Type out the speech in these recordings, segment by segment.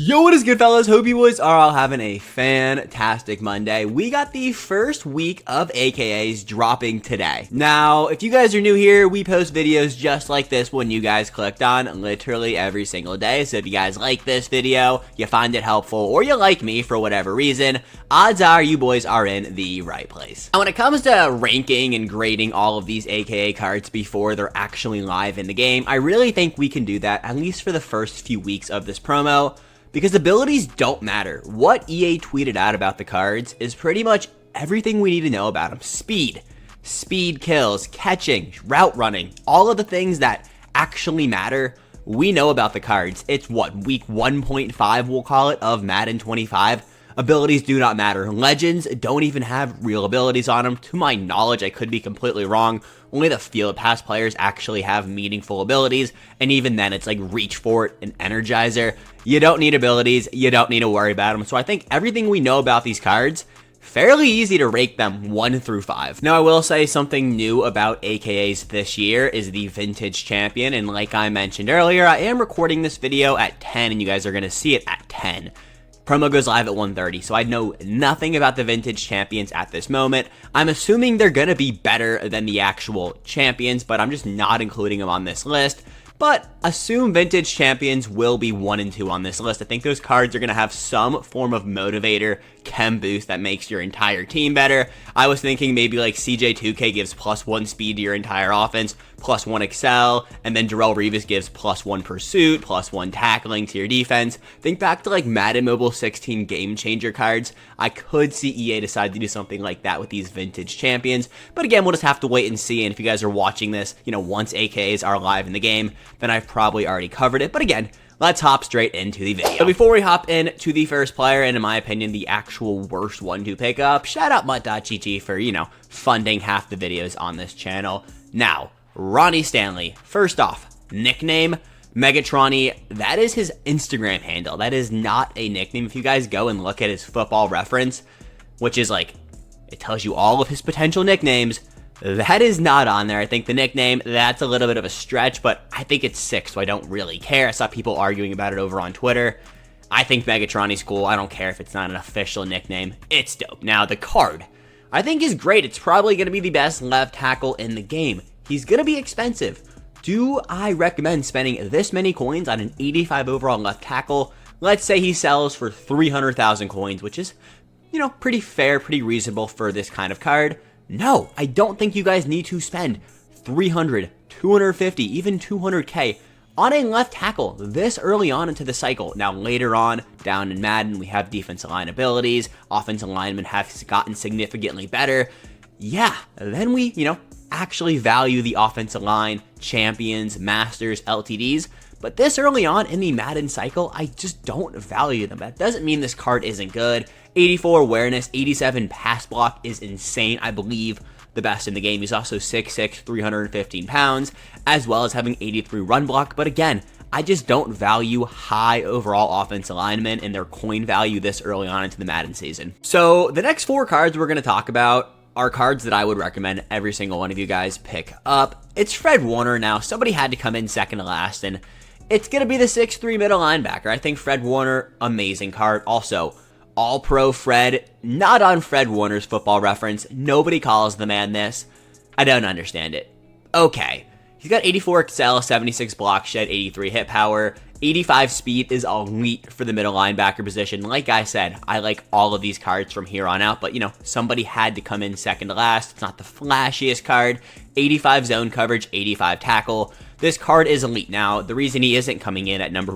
Yo, what is good, fellas? Hope you boys are all having a fantastic Monday. We got the first week of AKAs dropping today. Now, if you guys are new here, we post videos just like this one you guys clicked on literally every single day. So if you guys like this video, you find it helpful, or you like me for whatever reason, odds are you boys are in the right place. Now, when it comes to ranking and grading all of these AKA cards before they're actually live in the game, I really think we can do that, at least for the first few weeks of this promo, because abilities don't matter. What EA tweeted out about the cards is pretty much everything we need to know about them. Speed kills, catching, route running, all of the things that actually matter, we know about the cards. It's what, week 1.5 we'll call it, of Madden 25. Abilities do not matter. Legends don't even have real abilities on them. To my knowledge, I could be completely wrong. Only the Field Pass players actually have meaningful abilities, and even then it's like Reach for It and Energizer. You don't need abilities, you don't need to worry about them. So I think everything we know about these cards, fairly easy to rate them 1 through 5. Now, I will say something new about AKAs this year is the Vintage Champion, and like I mentioned earlier, I am recording this video at 10, and you guys are going to see it at 10. Promo goes live at 1:30, so I know nothing about the Vintage Champions at this moment. I'm assuming they're going to be better than the actual champions, but I'm just not including them on this list. But assume Vintage Champions will be 1 and 2 on this list. I think those cards are going to have some form of motivator, chem boost that makes your entire team better. I was thinking maybe like CJ2K gives +1 speed to your entire offense, +1 excel, and then Darrell Revis gives +1 pursuit, +1 tackling to your defense. Think back to like Madden Mobile 16 game changer cards. I could see EA decide to do something like that with these Vintage Champions. But again, we'll just have to wait and see. And if you guys are watching this, once AKAs are live in the game, then I've probably already covered it. But again, let's hop straight into the video. So before we hop into the first player, and in my opinion, the actual worst one to pick up, shout out Mutt.GG for, funding half the videos on this channel. Now, Ronnie Stanley. First off, nickname, Megatronny. That is his Instagram handle. That is not a nickname. If you guys go and look at his football reference, which is like, it tells you all of his potential nicknames, that is not on there. I think the nickname, that's a little bit of a stretch, but I think it's sick, so I don't really care. I saw people arguing about it over on Twitter. I think Megatronny's cool. I don't care if it's not an official nickname. It's dope. Now, the card, I think is great. It's probably going to be the best left tackle in the game. He's going to be expensive. Do I recommend spending this many coins on an 85 overall left tackle? Let's say he sells for 300,000 coins, which is, pretty fair, pretty reasonable for this kind of card. No, I don't think you guys need to spend 300, 250, even 200K on a left tackle this early on into the cycle. Now, later on, down in Madden, we have defensive line abilities. Offensive linemen have gotten significantly better. Yeah, then we, actually value the offensive line, champions, masters, LTDs. But this early on in the Madden cycle, I just don't value them. That doesn't mean this card isn't good. 84 awareness, 87 pass block is insane. I believe the best in the game. He's also 6'6", 315 pounds, as well as having 83 run block. But again, I just don't value high overall offensive linemen and their coin value this early on into the Madden season. So the next 4 cards we're going to talk about are cards that I would recommend every single one of you guys pick up. It's Fred Warner. Now, somebody had to come in second to last, and it's going to be the 6'3" middle linebacker. I think Fred Warner, amazing card. Also, All-Pro Fred, not on Fred Warner's football reference. Nobody calls the man this. I don't understand it. Okay, he's got 84 excel, 76 block shed, 83 hit power, 85 speed is elite for the middle linebacker position. Like I said, I like all of these cards from here on out, but somebody had to come in second to last. It's not the flashiest card. 85 zone coverage, 85 tackle. This card is elite. Now, the reason he isn't coming in at not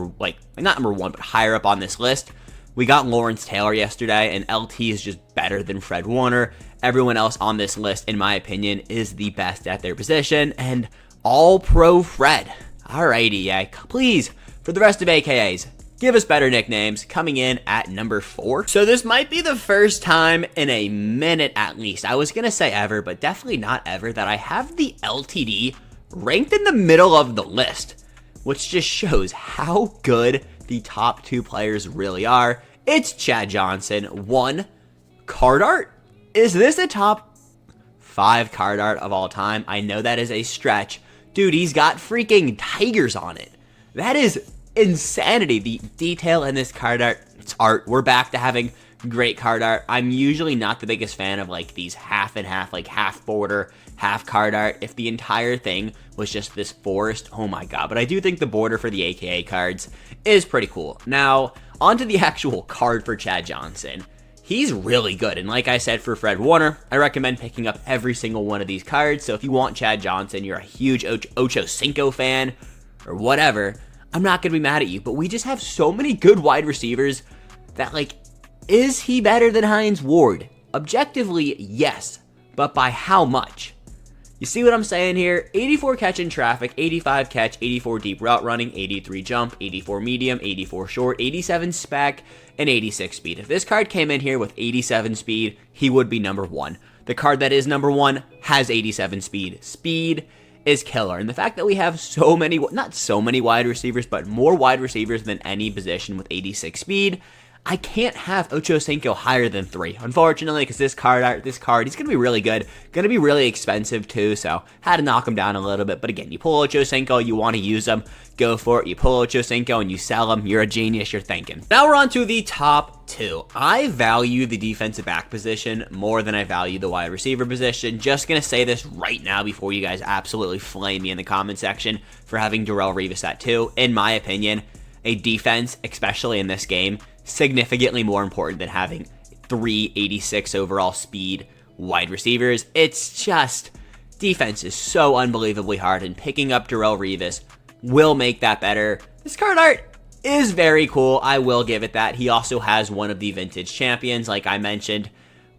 number 1, but higher up on this list, we got Lawrence Taylor yesterday, and LT is just better than Fred Warner. Everyone else on this list, in my opinion, is the best at their position, and All-Pro Fred. Alrighty, yeah, please, for the rest of AKAs, give us better nicknames, coming in at number 4. So this might be the first time in a minute at least, I was going to say ever, but definitely not ever, that I have the LTD ranked in the middle of the list, which just shows how good the top 2 players really are. It's Chad Johnson. 1, card art. Is this a top 5 card art of all time? I know that is a stretch. Dude, he's got freaking tigers on it. That is insanity. The detail in this card art, it's art. We're back to having great card art. I'm usually not the biggest fan of like these half and half, like half border, half card art. If the entire thing was just this forest, oh my god. But I do think the border for the AKA cards is pretty cool. Now, onto the actual card for Chad Johnson. He's really good, and like I said for Fred Warner, I recommend picking up every single one of these cards. So if you want Chad Johnson, you're a huge Ocho Cinco fan, or whatever, I'm not going to be mad at you. But we just have so many good wide receivers that, like, is he better than Hines Ward? Objectively, yes, but by how much? You see what I'm saying here? 84 catch in traffic, 85 catch, 84 deep route running, 83 jump, 84 medium, 84 short, 87 spec, and 86 speed. If this card came in here with 87 speed, he would be number one. The card that is number one has 87 speed. Speed is killer. And the fact that we have so many, not so many wide receivers, but more wide receivers than any position with 86 speed, I can't have Ocho Cinco higher than 3, unfortunately, because this card, he's going to be really good, going to be really expensive too, so had to knock him down a little bit. But again, you pull Ocho Cinco, you want to use him, go for it. You pull Ocho Cinco and you sell him, you're a genius, you're thinking. Now we're on to the top 2. I value the defensive back position more than I value the wide receiver position. Just going to say this right now before you guys absolutely flame me in the comment section for having Darrelle Revis at 2. In my opinion, a defense, especially in this game, significantly more important than having 386 overall speed wide receivers. It's just, defense is so unbelievably hard, and picking up Darrelle Revis will make that better. This card art is very cool. I will give it that. He also has one of the vintage champions, like I mentioned.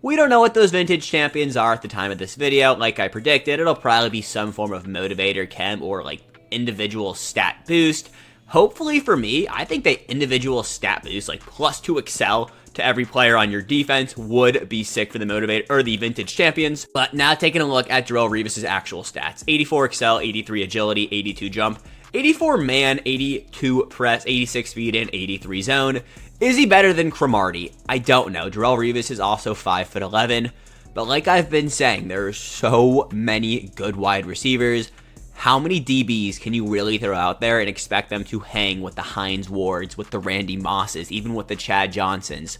We don't know what those vintage champions are at the time of this video. Like I predicted, it'll probably be some form of motivator chem or like individual stat boost. Hopefully for me, I think that individual stat boost, like +2 excel to every player on your defense, would be sick for the motivator or the vintage champions. But now taking a look at Darrelle Revis' actual stats: 84 excel, 83 agility, 82 jump, 84 man, 82 press, 86 speed, and 83 zone. Is he better than Cromartie? I don't know. Darrelle Revis is also 5'11", but like I've been saying, there are so many good wide receivers. How many DBs can you really throw out there and expect them to hang with the Hines Wards, with the Randy Mosses, even with the Chad Johnsons?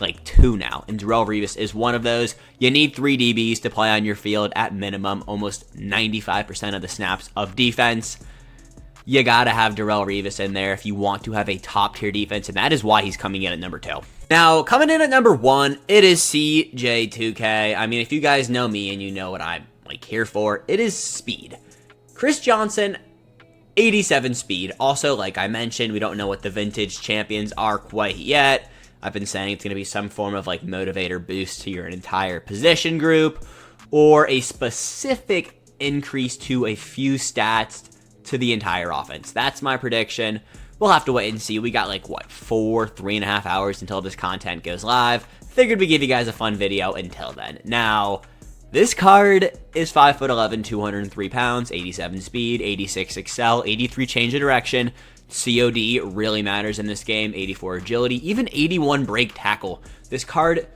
Like 2 now, and Darrelle Revis is one of those. You need 3 DBs to play on your field at minimum, almost 95% of the snaps of defense. You gotta have Darrelle Revis in there if you want to have a top tier defense, and that is why he's coming in at number 2. Now, coming in at number 1, it is CJ2K. I mean, if you guys know me and you know what I'm like here for, it is speed. Chris Johnson, 87 speed. Also, like I mentioned, we don't know what the vintage champions are quite yet. I've been saying it's going to be some form of like motivator boost to your entire position group, or a specific increase to a few stats to the entire offense. That's my prediction. We'll have to wait and see. We got like, what, 3.5 hours until this content goes live. Figured we'd give you guys a fun video until then. Now, this card is 5'11", 203 pounds, 87 speed, 86 excel, 83 change of direction. COD really matters in this game, 84 agility, even 81 break tackle. This card,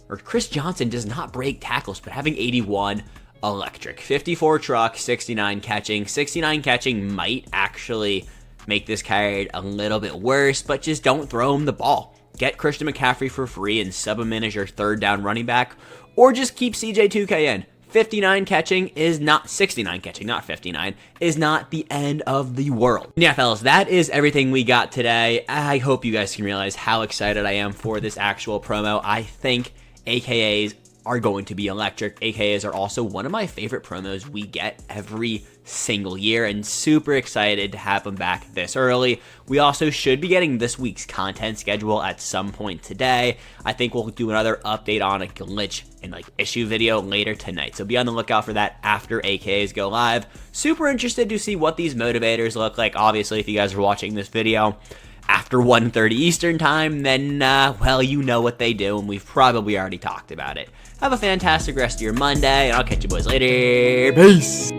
or Chris Johnson, does not break tackles, but having 81, electric. 54 truck, 69 catching. 69 catching might actually make this card a little bit worse, but just don't throw him the ball. Get Christian McCaffrey for free and sub him in as your 3rd down running back, or just keep CJ2K in. 59 catching is not, 69 catching, not 59, is not the end of the world. Yeah, fellas, that is everything we got today. I hope you guys can realize how excited I am for this actual promo. I think AKAs are going to be electric. AKAs are also one of my favorite promos we get every single year, and super excited to have them back this early. We also should be getting this week's content schedule at some point today. I think we'll do another update on a glitch and like issue video later tonight, so be on the lookout for that after AKAs go live. Super interested to see what these motivators look like. Obviously, if you guys are watching this video after 1:30 Eastern time, then, well, you know what they do, and we've probably already talked about it. Have a fantastic rest of your Monday, and I'll catch you boys later. Peace!